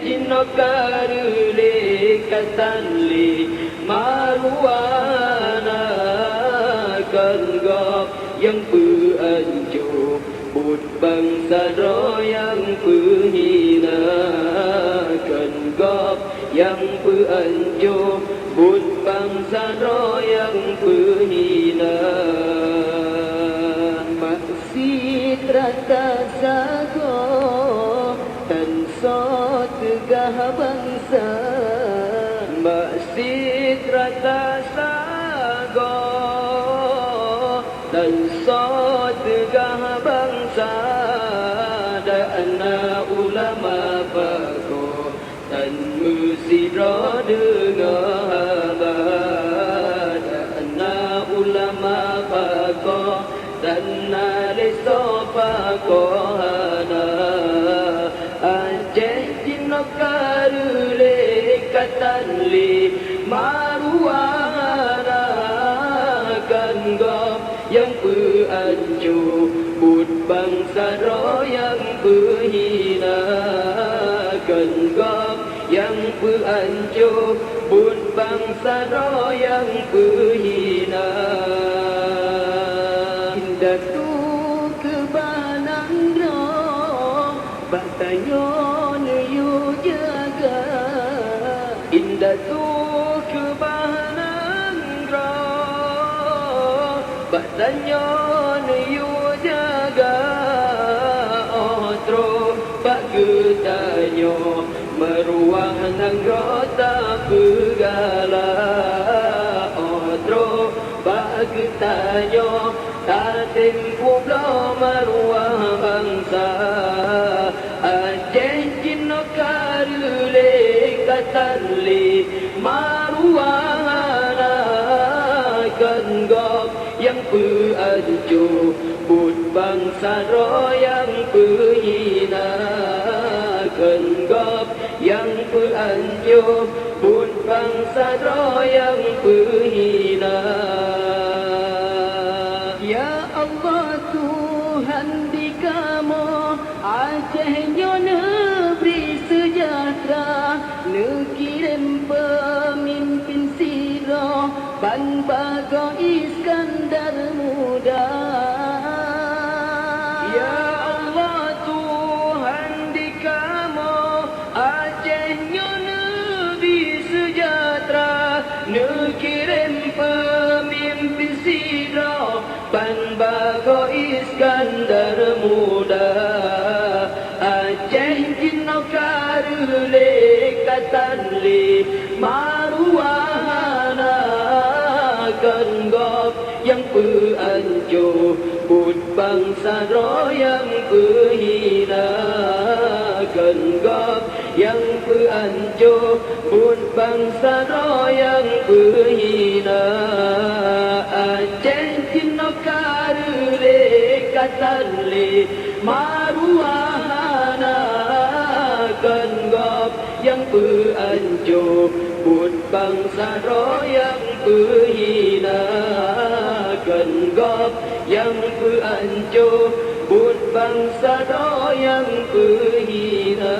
jinnokarule katanli maruana cần yang penganjur bút bangsa yang penghina cần yang penganjur bút bangsa yang penghina maksud rata sago dan so tegah bangsa maksud rata sago dan so tegah bangsa dan ulama bago dan musiro dengar dan ulama bago dan leso bago Aceh jinnokarule katanli maruana ganggap yang penganjur bud bangsa yang penghina ganggap yang penganjur bud bangsa yang penghina indah tu kebanan roh batanyon yu jaga indah tu kebanan roh batanyon yu jaga otro bagetanyo meruang nang rota pegala otro bagetanyo tatim pulau meruang bangsa Aceh jinnokarule katanli maruana ganggap yang penganjur bud bangsa yang penghina ganggap yang penganjur bud bangsa yang penghina Ya Allah Tuhan di kamu Acehnya negeri sejahtera Nekirim pemimpin sirah Ban Bago Iskandar muda Ya Allah Tuhan di kamu Acehnya negeri sejahtera Nekirim pemimpin sirah Ban Bago Iskandar muda Aceh jinnokarule katanli maruana ganggap yang penganjur bud bangsa yang penghina ganggap yang penganjur bud bangsa yang penghina Aceh jinnokarule katanli maruana ganggap yang penganjur bud bangsa yang penghina ganggap yang penganjur bud bangsa yang penghina